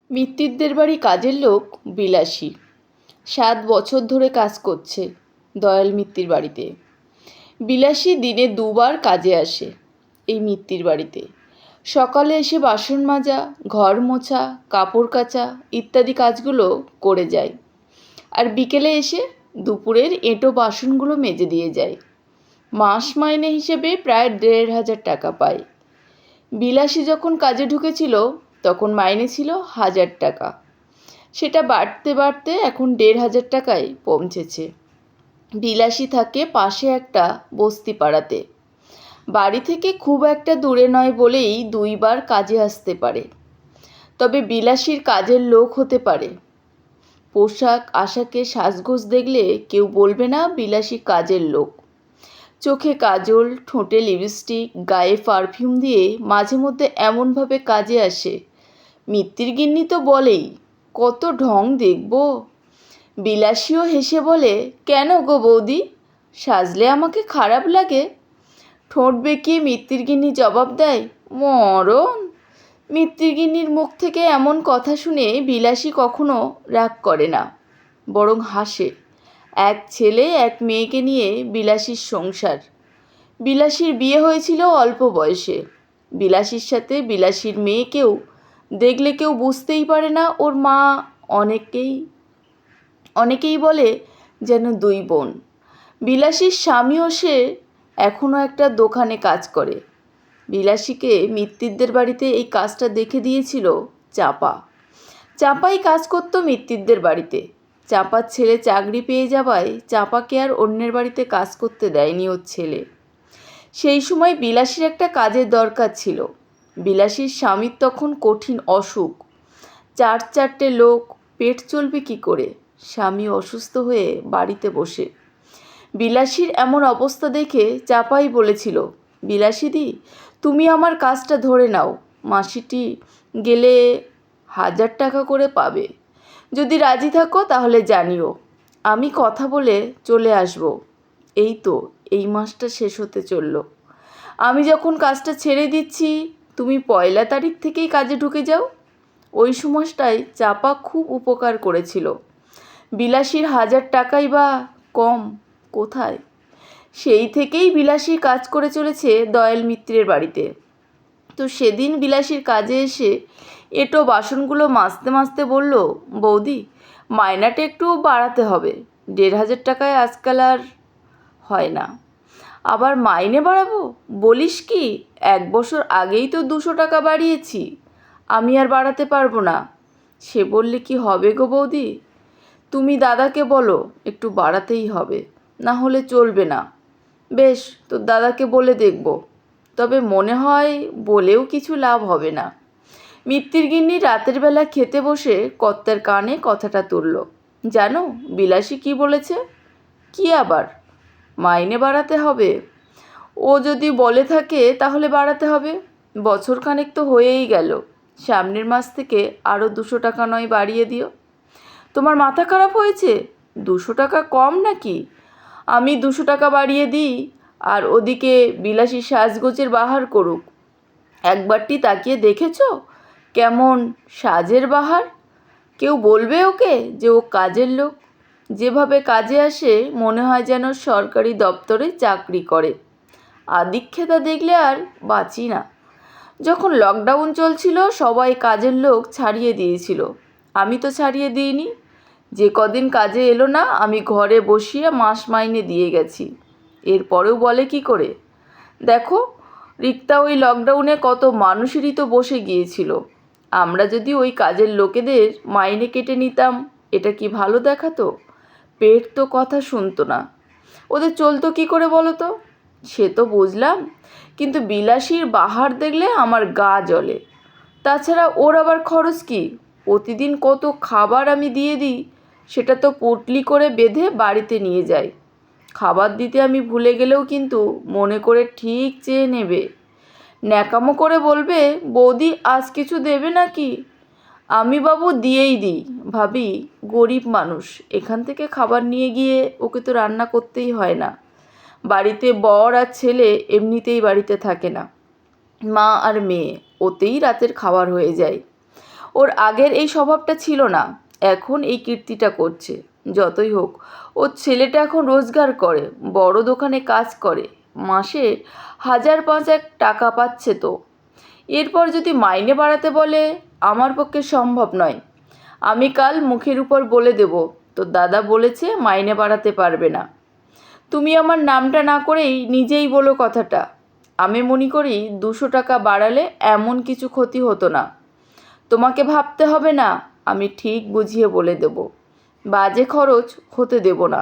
মিত্তিরদের বাড়ি কাজের লোক বিলাসী 7 বছর ধরে কাজ করছে দয়াল মিত্তির বাড়িতে। বিলাসী দিনে 2বার কাজে আসে এই মিত্তির বাড়িতে। সকালে এসে বাসন মাজা, ঘর মোছা, কাপড় কাচা ইত্যাদি কাজগুলো করে যায়, আর বিকেলে এসে দুপুরের এঁটো বাসনগুলো মেজে দিয়ে যায়। মাস মাইনে হিসেবে প্রায় 1,500 টাকা পায়। বিলাসী যখন কাজে ঢুকেছিল তখন মাইনে ছিল 1,000 টাকা। সেটা বাড়তে বাড়তে এখন 1,500 টাকায় পৌঁছেছে। বিলাসী থাকে পাশে একটা বস্তি পাড়াতে। বাড়ি থেকে খুব একটা দূরে নয় বলেই 2বার কাজে আসতে পারে। তবে বিলাসীর কাজের লোক হতে পারে। পোশাক আশাকে সাজগোজ দেখলে কেউ বলবে না বিলাসী কাজের লোক। চোখে কাজল, ঠোঁটে লিপস্টিক, গায়ে পারফিউম দিয়ে মাঝে মধ্যে এমনভাবে কাজে আসে, মিত্তির গিন্নি তো বলেই, কত ঢং দেখব। বিলাসীও হেসে বলে, কেন গো বৌদি, সাজলে আমাকে খারাপ লাগে? ঠোঁট বেঁকিয়ে মিত্তির গিন্নি জবাব দেয়, মরণ। মিত্তির গিন্নির মুখ থেকে এমন কথা শুনে বিলাসী কখনো রাগ করে না, বরং হাসে। এক ছেলে এক মেয়েকে নিয়ে বিলাসীর সংসার। বিলাসীর বিয়ে হয়েছিল অল্প বয়সে। বিলাসীর সাথে বিলাসীর মেয়েকেও দেখলে কেউ বুঝতেই পারে না ওর মা। অনেকেই বলে যেন 2 বোন। বিলাসীর স্বামীও সে এখনও একটা দোকানে কাজ করে। বিলাসীকে মিত্তিরদের বাড়িতে এই কাজটা দেখে দিয়েছিল চাঁপাই কাজ করতো মিত্তিরদের বাড়িতে। চাঁপার ছেলে চাকরি পেয়ে যাওয়ায় চাঁপাকে আর অন্যের বাড়িতে কাজ করতে দেয়নি ওর ছেলে। সেই সময় বিলাসীর একটা কাজের দরকার ছিল। বিলাসীর স্বামীর তখন কঠিন অসুখ। 4 লোক, পেট চলবে কি করে? স্বামী অসুস্থ হয়ে বাড়িতে বসে। বিলাসীর এমন অবস্থা দেখে চাঁপাই বলেছিল, বিলাসীদি, তুমি আমার কাজটা ধরে নাও, মাসিটি গেলে 1,000 টাকা করে পাবে। যদি রাজি থাকো তাহলে জানিও, আমি কথা বলে চলে আসব। এই তো এই মাসটা শেষ হতে চলল। আমি যখন কাজটা ছেড়ে দিচ্ছি, তুমি 1 তারিখ থেকেই কাজে ঢুকে যাও। ওই সময়টায় চাঁপা খুব উপকার করেছিল। বিলাসীর 1,000 টাকাই বা কম কোথায়? সেই থেকেই বিলাসী কাজ করে চলেছে দয়াল মিত্রের বাড়িতে। তো সেদিন বিলাসীর কাজে এসে এঁটো বাসনগুলো মাজতে মাজতে বলল, বৌদি, মাইনাটা একটু বাড়াতে হবে। 1,500 টাকায় আজকাল আর হয় না। আবার মাইনে বাড়াবো বলিস কি? 1 বছর আগেই তো 200 টাকা বাড়িয়েছি, আমি আর বাড়াতে পারবো না। সে বললে কি হবে গো বৌদি, তুমি দাদাকে বলো একটু বাড়াতেই হবে, না হলে চলবে না। বেশ, তোর দাদাকে বলে দেখব, তবে মনে হয় বলেও কিছু লাভ হবে না। মিত্তির গিন্নি রাতের বেলা খেতে বসে কর্তার কানে কথাটা তুলল, জানো বিলাসী কি বলেছে? কি আবার? মাইনে বাড়াতে হবে। ও যদি বলে থাকে তাহলে বাড়াতে হবে। বছরখানেক তো হয়েই গেল, সামনের মাস থেকে আরও 200 টাকা নয় বাড়িয়ে দিও। তোমার মাথা খারাপ হয়েছে? 200 টাকা কম নাকি? আমি 200 টাকা বাড়িয়ে দিই, আর ওদিকে বিলাসী সাজগোজের বাহার করুক। একবারটি তাকিয়ে দেখেছো কেমন সাজের বাহার? কেউ বলবে ওকে যে ও কাজের লোক? যেভাবে কাজে আসে মনে হয় যেন সরকারি দপ্তরে চাকরি করে। আদিক্ষেতা দেখলে আর বাঁচি না। যখন লকডাউন চলছিল সবাই কাজের লোক ছাড়িয়ে দিয়েছিল, আমি তো ছাড়িয়ে দিইনি। যে কদিন কাজে এলো না আমি ঘরে বসিয়ে মাস মাইনে দিয়ে গেছি। এরপরেও বলে কি করে? দেখো, রিক্তা ওই লকডাউনে কত মানুষেরই তো বসে গিয়েছিল। আমরা যদি ওই কাজের লোকেদের মাইনে কেটে নিতাম, এটা কি ভালো দেখাতো? পেট তো কথা শুনতো না। ওদের চলতো কি করে বলো তো? সে তো বুঝলাম, কিন্তু বিলাসীর বাহার দেখলে আমার গা জ্বলে। তাছাড়া ওর আবার খরচ কি? প্রতিদিন কত খাবার আমি দিয়ে দিই, সেটা তো পুটলি করে বেঁধে বাড়িতে নিয়ে যাই। খাবার দিতে আমি ভুলে গেলেও কিন্তু মনে করে ঠিক চেয়ে নেবে। ন্যাকামো করে বলবে, বৌদি আজ কিছু দেবে নাকি? আমি বাবু দিয়েই দিই, ভাবি গরিব মানুষ, এখান থেকে খাবার নিয়ে গিয়ে ওকে তো রান্না করতেই হয় না। বাড়িতে বর আর ছেলে এমনিতেই বাড়িতে থাকে না, মা আর মেয়ে, ওতেই রাতের খাবার হয়ে যায়। ওর আগের এই স্বভাবটা ছিল না, এখন এই কীর্তিটা করছে। যতই হোক, ওর ছেলেটা এখন রোজগার করে, বড় দোকানে কাজ করে, মাসে 1,000-5,000 টাকা পাচ্ছে। তো এরপর যদি মাইনে বাড়াতে বলে, আমার পক্ষে সম্ভব নয়। আমি কাল মুখের উপর বলে দেব, তোর দাদা বলেছে মাইনে বাড়াতে পারবে না। তুমি আমার নামটা না করেই নিজেই বলো কথাটা। আমি মনে করি 200 টাকা বাড়ালে এমন কিছু ক্ষতি হতো না। তোমাকে ভাবতে হবে না, আমি ঠিক বুঝিয়ে বলে দেব। বাজে খরচ হতে দেব না।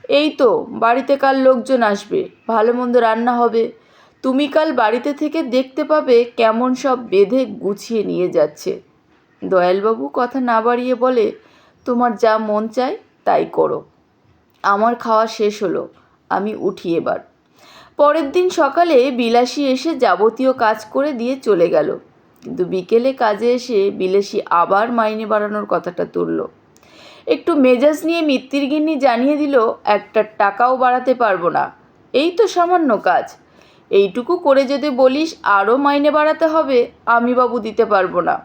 এই তো বাড়িতে কাল লোকজন আসবে, ভালো মন্দ রান্না হবে। তুমি কাল বাড়িতে থেকে দেখতে পাবে কেমন সব বেঁধে গুছিয়ে নিয়ে যাচ্ছে। দয়ালবাবু কথা না বাড়িয়ে বলে, তোমার যা মন চায় তাই করো। আমার খাওয়া শেষ হলো, আমি উঠি এবার। পরের দিন সকালে বিলাসী এসে যাবতীয় কাজ করে দিয়ে চলে গেল। কিন্তু বিকেলে কাজে এসে বিলাসী আবার মাইনে বাড়ানোর কথাটা তুলল। একটু মেজাজ নিয়ে মিত্তির গিন্নি জানিয়ে দিল, 1 টাকাও বাড়াতে পারবো না। এই তো সামান্য কাজ, এইটুকু করে যদি বলিস আরও মাইনে বাড়াতে হবে, আমি বাবু দিতে পারবো না।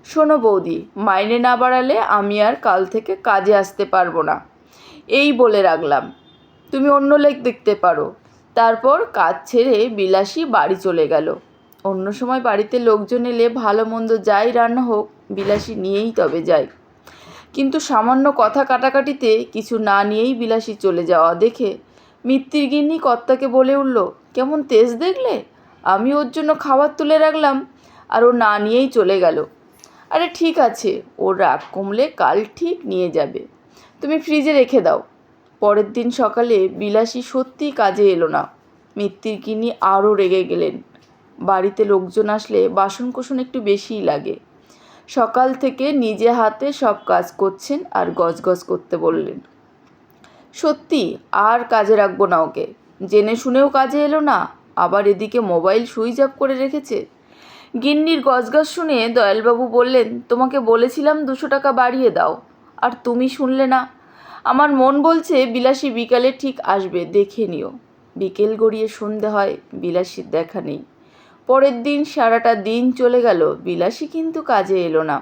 শোনো বৌদি, মাইনে না বাড়ালে আমি আর কাল থেকে কাজে আসতে পারবো না, এই বলে রাখলাম। তুমি অন্য লোক দেখতে পারো। তারপর কাজ ছেড়ে বিলাসী বাড়ি চলে গেল। অন্য সময় বাড়িতে লোকজন এলে ভালো মন্দ যাই রান্না হোক, বিলাসী নিয়েই তবে যায়। কিন্তু সামান্য কথা কাটাকাটিতে কিছু না নিয়েই বিলাসী চলে যাওয়া দেখে মিত্তির গিন্নি কর্তাকে বলে উঠল, কেমন তেজ দেখলে? আমি ওর জন্য খাবার তুলে রাখলাম আর ও না নিয়েই চলে গেল। আরে ঠিক আছে, ওর রাগ কমলে কাল ঠিক নিয়ে যাবে, তুমি ফ্রিজে রেখে দাও। পরের দিন সকালে বিলাসী সত্যিই কাজে এলো না। মিত্তির গিন্নি আরও রেগে গেলেন। বাড়িতে লোকজন আসলে বাসনকোসন একটু বেশিই লাগে। সকাল থেকে নিজে হাতে সব কাজ করছেন আর গজগজ করতে বললেন, সত্যি আর কাজে রাখবো না ওকে। জেনে শুনেও কাজে এলো না, আবার এদিকে মোবাইল সুইচ অফ করে রেখেছে। গিন্নির গজগজ শুনে দয়ালবাবু বললেন, তোমাকে বলেছিলাম 200 টাকা বাড়িয়ে দাও, আর তুমি শুনলে না। আমার মন বলছে বিলাসী বিকালে ঠিক আসবে, দেখে নিও। বিকেল গড়িয়ে সন্ধে হয়, বিলাসীর দেখা নেই। পরের দিন সারাটা দিন চলে গেল, বিলাসী কিন্তু কাজে এলো না।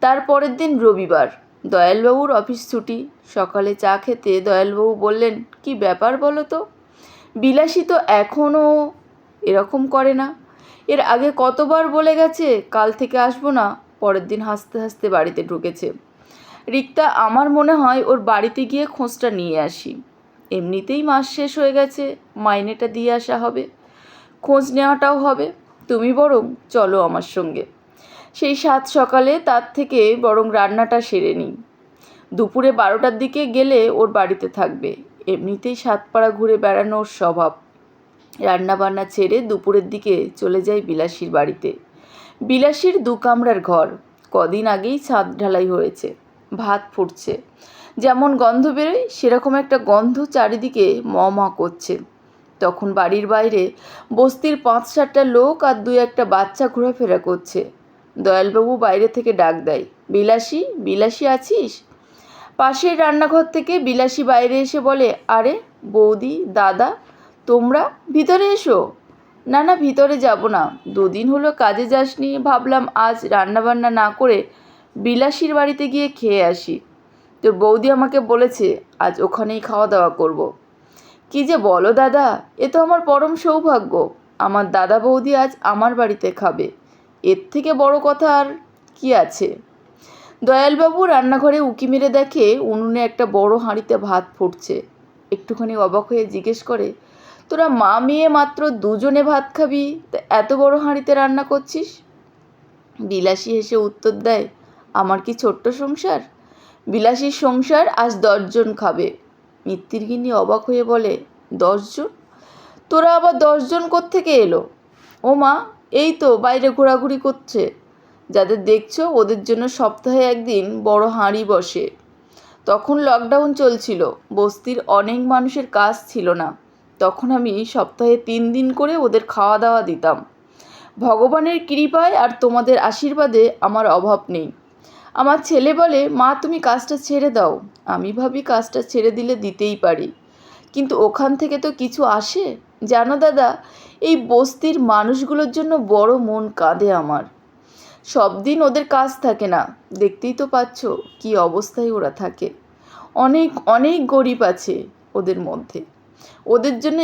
তার পরের দিন রবিবার, দয়ালবাবুর অফিস ছুটি। সকালে চা খেতে দয়ালবাবু বললেন, কি ব্যাপার বলো তো? বিলাসী তো এখনও এরকম করে না। এর আগে কতবার বলে গেছে কাল থেকে আসবো না, পরের দিন হাসতে হাসতে বাড়িতে ঢুকেছে। রিক্তা, আমার মনে হয় ওর বাড়িতে গিয়ে খোঁজটা নিয়ে আসি। এমনিতেই মাস শেষ হয়ে গেছে, মাইনেটা দিয়ে আসা হবে, খোঁজ নেওয়াটাও হবে। তুমি বরং চলো আমার সঙ্গে। সেই সাত সকালে তার থেকে বরং রান্নাটা সেরে নিই। দুপুরে 12টার দিকে গেলে ওর বাড়িতে থাকবে। এমনিতেই সাতপাড়া ঘুরে বেড়ানোর স্বভাব। রান্নাবান্না ছেড়ে দুপুরের দিকে চলে যাই বিলাসীর বাড়িতে। বিলাসীর 2 কামরার ঘর, কদিন আগেই ছাদ ঢালাই হয়েছে। ভাত ফুটছে, যেমন গন্ধ বেরোয় সেরকম একটা গন্ধ চারিদিকে ম করছে। তখন বাড়ির বাইরে বস্তির 5-7টা লোক আর 2-1টা বাচ্চা ঘোরাফেরা করছে। দয়ালবাবু বাইরে থেকে ডাক দেয়, বিলাসী, বিলাসী আছিস? পাশের রান্নাঘর থেকে বিলাসী বাইরে এসে বলে, আরে বৌদি, দাদা, তোমরা ভিতরে এসো। না না, ভিতরে যাব না, 2 দিন হলো কাজে যাসনি, ভাবলাম আজ রান্নাবান্না না করে বিলাসীর বাড়িতে গিয়ে খেয়ে আসি। তোর বৌদি আমাকে বলেছে আজ ওখানেই খাওয়া দাওয়া করব। কি যে বলো দাদা, এ তো আমার পরম সৌভাগ্য। আমার দাদা বৌদি আজ আমার বাড়িতে খাবে, এর থেকে বড় কথা আর কি আছে? দয়ালবাবু রান্নাঘরে উঁকি মেরে দেখে উনুনে একটা বড় হাঁড়িতে ভাত ফুটছে। একটুখানি অবাক হয়ে জিজ্ঞেস করে, তোরা মা মেয়ে মাত্র 2 জনে ভাত খাবি, তা এত বড় হাঁড়িতে রান্না করছিস? বিলাসী হেসে উত্তর দেয়, আমার কি ছোট্ট সংসার? বিলাসীর সংসার আজ 10 জন খাবে। মিত্তির গিন্নি অবাক হয়ে বলে, 10 জন? তোরা আবার 10 জন কোত্থেকে এলো? ও মা, এই তো বাইরে ঘোরাঘুরি করছে। যাদের দেখছো ওদের জন্য সপ্তাহে একদিন বড় হাঁড়ি বসে। তখন লকডাউন চলছিল, বস্তির অনেক মানুষের কাজ ছিল না, তখন আমি সপ্তাহে 3 দিন করে ওদের খাওয়া দাওয়া দিতাম। ভগবানের কৃপায় আর তোমাদের আশীর্বাদে আমার অভাব নেই। আমার ছেলে বলে, মা তুমি কাজটা ছেড়ে দাও। আমি ভাবি কাজটা ছেড়ে দিলে দিতেই পারি, কিন্তু ওখান থেকে তো কিছু আসে। জানো দাদা, এই বস্তির মানুষগুলোর জন্য বড় মন কাঁদে আমার। সব দিন ওদের কাজ থাকে না, দেখতেই তো পাচ্ছ কী অবস্থায় ওরা থাকে। অনেক অনেক গরিব আছে ওদের মধ্যে, ওদের জন্য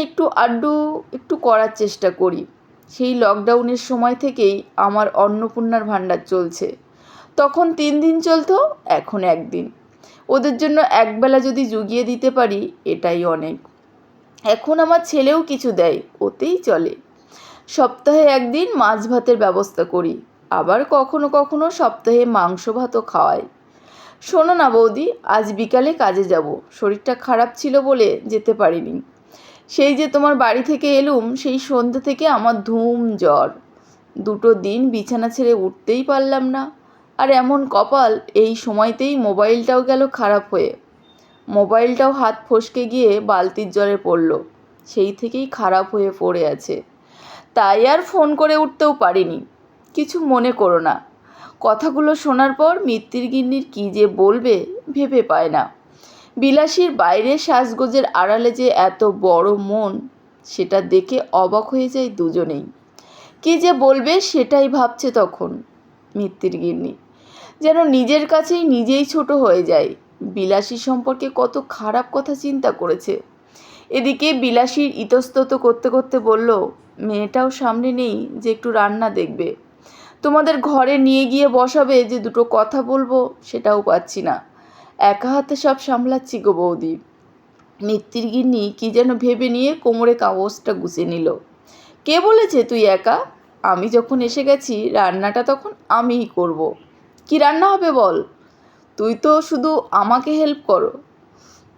একটু করার চেষ্টা করি। সেই লকডাউনের সময় থেকেই আমার অন্নপূর্ণার ভাণ্ডার চলছে। তখন 3 দিন চলতো, এখন 1 দিন। ওদের জন্য একবেলা যদি জুগিয়ে দিতে পারি এটাই অনেক। এখন আমার ছেলেও কিছু দেয়, ওতেই চলে। সপ্তাহে 1 দিন মাছ ভাতের ব্যবস্থা করি, আবার কখনো কখনো সপ্তাহে মাংস ভাতও খাওয়াই। শোনো না বৌদি, আজ বিকালে কাজে যাব, শরীরটা খারাপ ছিল বলে যেতে পারিনি। সেই যে তোমার বাড়ি থেকে এলুম, সেই সন্ধ্যে থেকে আমার ধুম জ্বর। 2 দিন বিছানা ছেড়ে উঠতেই পারলাম না। আর এমন কপাল, এই সময়তেই মোবাইলটাও গেল খারাপ হয়ে। মোবাইলটাও হাত ফসকে গিয়ে বালতির জলে পড়ল, সেই থেকেই খারাপ হয়ে পড়ে আছে। তাই আর ফোন করে উঠতেও পারিনি। কিছু মনে করো না। কথাগুলো শোনার পর মিত্তির গিন্নির কী যে বলবে ভেবে পায় না। বিলাসীর বাইরে সাজগোজের আড়ালে যে এত বড় মন, সেটা দেখে অবাক হয়ে যায় দুজনেই। কী যে বলবে সেটাই ভাবছে তখন মিত্তির গিন্নি। যেন নিজের কাছেই নিজেই ছোট হয়ে যায়। বিলাসী সম্পর্কে কত খারাপ কথা চিন্তা করেছে। এদিকে বিলাসীর ইতস্তত করতে করতে বলল, মেয়েটাও সামনে নেই যে একটু রান্না দেখবে। তোমাদের ঘরে নিয়ে গিয়ে বসাবে যে 2 কথা বলবো, সেটাও পাচ্ছি না। একা হাতে সব সামলাচ্ছি গো বৌদি। মিত্তির গিন্নি কী যেন ভেবে নিয়ে কোমরে কাগজটা গুছিয়ে নিল। কে বলেছে তুই একা? আমি যখন এসে গেছি রান্নাটা তখন আমিই করব। কি রান্না হবে বল? তুই তো শুধু আমাকে হেল্প করো।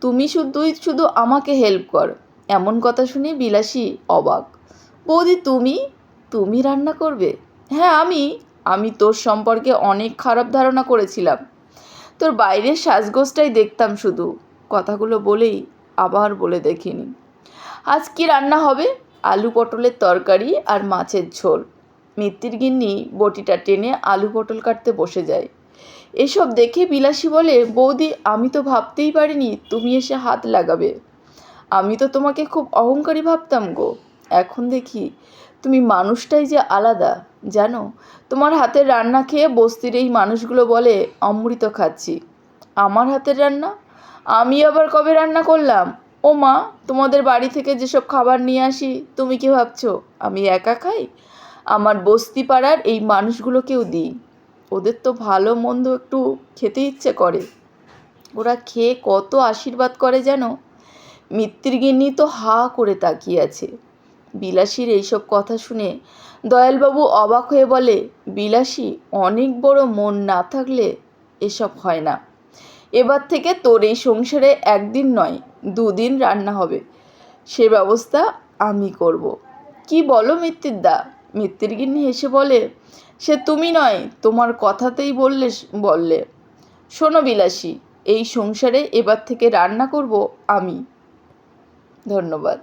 তুই শুধু আমাকে হেল্প কর। এমন কথা শুনে বিলাসী অবাক। বৌদি তুমি রান্না করবে? হ্যাঁ আমি তোর সম্পর্কে অনেক খারাপ ধারণা করেছিলাম। তোর বাইরের সাজগোজটাই দেখতাম শুধু। কথাগুলো বলেই আবার বলে দেখিনি। আজ কি রান্না হবে? আলু পটলের তরকারি আর মাছের ঝোল। মিত্তির গিন্নি বটিটা টেনে আলু পটল কাটতে বসে যায়। এসব দেখে বিলাসী বলে, বৌদি আমি তো ভাবতেই পারিনি তুমি এসে হাত লাগাবে। আমি তো তোমাকে খুব অহংকারী ভাবতাম গো। এখন দেখি তুমি মানুষটাই যে আলাদা। জানো, তোমার হাতের রান্না খেয়ে বস্তির এই মানুষগুলো বলে অমৃত খাচ্ছি। আমার হাতের রান্না? আমি আবার কবে রান্না করলাম? ও মা, তোমাদের বাড়ি থেকে যেসব খাবার নিয়ে আসি তুমি কি ভাবছো আমি একা খাই? আমার বস্তি পাড়ার এই মানুষগুলোকেও দিই। ওদের তো ভালো মন্দ একটু খেতে ইচ্ছে করে। ওরা খেয়ে কত আশীর্বাদ করে জানো। মিত্তির গিন্নি তো হা করে তাকিয়ে আছে। বিলাসীর এইসব কথা শুনে দয়ালবাবু অবাক হয়ে বলে, বিলাসী, অনেক বড় মন না থাকলে এসব হয় না। এবার থেকে তোর এই সংসারে 1 দিন নয় 2 দিন রান্না হবে, সে ব্যবস্থা আমি করব। কি বলো মিত্তিরদা? মিত্তির গিন্নি হেসে বলে, সে তুমি নয়, তোমার কথাতেই বললে। শোনো বিলাসী, এই সংসারে এবার থেকে রান্না করব আমি। ধন্যবাদ।